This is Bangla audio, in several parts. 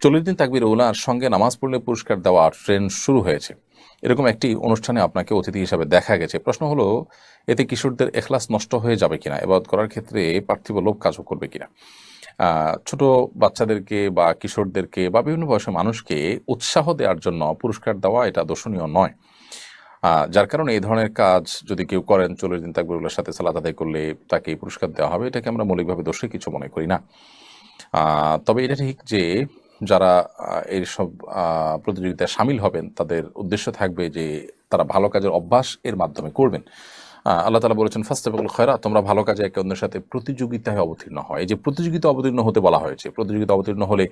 40 দিন তাকবীর উলার সঙ্গে নামাজ পড়লে পুরস্কার দেওয়ার ট্রেন্ড শুরু হয়েছে, এরকম একটি অনুষ্ঠানে আপনাকে অতিথি হিসাবে দেখা গেছে। প্রশ্ন হলো, এতে কিশোরদের এখলাস নষ্ট হয়ে যাবে কিনা, ইবাদত করার ক্ষেত্রে পার্থিব লোভ কাজও করবে কিনা? ছোট বাচ্চাদেরকে বা কিশোরদেরকে বা বিভিন্ন বয়সের মানুষকে উৎসাহ দেওয়ার জন্য পুরস্কার দেওয়া এটা দর্শনীয় নয়। যার কারণে এই ধরনের কাজ যদি কেউ করেন, 40 দিন তাকবীরুল্লাহর সাথে সালাত আদায় করলে তাকে এই পুরস্কার দেওয়া হবে, এটাকে আমরা মৌলিকভাবে দোষী কিছু মনে করি না। তবে এটা ঠিক যে যারা এইসব প্রতিযোগিতায় শামিল হবেন, তাদের উদ্দেশ্য থাকবে যে তারা ভালো কাজের অভ্যাস এর মাধ্যমে করবেন। আল্লাহ তাআলা বলেছেন, ফাস্তাবিকুল খায়রাত, তোমরা ভালো কাজে একে অন্যের সাথে প্রতিযোগিতায় অবতীর্ণ হয়। এই যে প্রতিযোগিতা অবতীর্ণ হতে বলা হয়েছে, প্রতিযোগিতা অবতীর্ণ হলে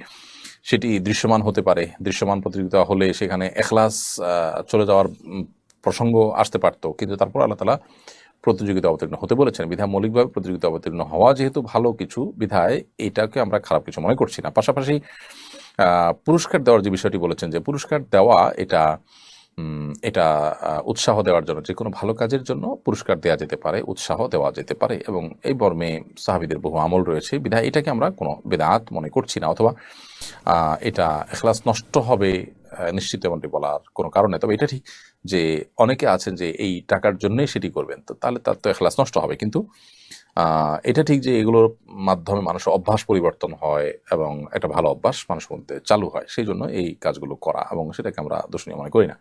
সেটি দৃশ্যমান হতে পারে। দৃশ্যমান প্রতিযোগিতা হলে সেখানে এখলাস চলে যাওয়ার প্রসঙ্গ আসতে পারতো, কিন্তু তারপর আল্লাহ তাআলা প্রতিযোগিতা অবতীর্ণ হতে বলেছেন। বিধায় মৌলিকভাবে প্রতিযোগিতা অবতীর্ণ হওয়া যেহেতু ভালো কিছু, বিধায় এটাকে আমরা খারাপ কিছু মনে করছি না। পাশাপাশি পুরস্কার দেওয়ার যে বিষয়টি বলেছেন, যে পুরস্কার দেওয়া এটা এটা উৎসাহ দেওয়ার জন্য, যে কোনো ভালো কাজের জন্য পুরস্কার দেওয়া যেতে পারে, উৎসাহ দেওয়া যেতে পারে, এবং এই মর্মে সাহাবীদের বহু আমল রয়েছে। বিধায় এটাকে আমরা কোনো বেদাত মনে করছি না, অথবা এটা এখলাস নষ্ট হবে নিশ্চিত এমনটি বলার কোনো কারণ নেই। তবে এটা ঠিক যে অনেকে আছেন যে এই টাকার জন্যই সেটি করবেন, তো তাহলে তার তো এখলাস নষ্ট হবে। কিন্তু এটা ঠিক যে এগুলোর মাধ্যমে মানুষের অভ্যাস পরিবর্তন হয় এবং একটা ভালো অভ্যাস মানুষের মধ্যে চালু হয়, সেই জন্য এই কাজগুলো করা, এবং সেটাকে আমরা দোষণীয় মনে করি না।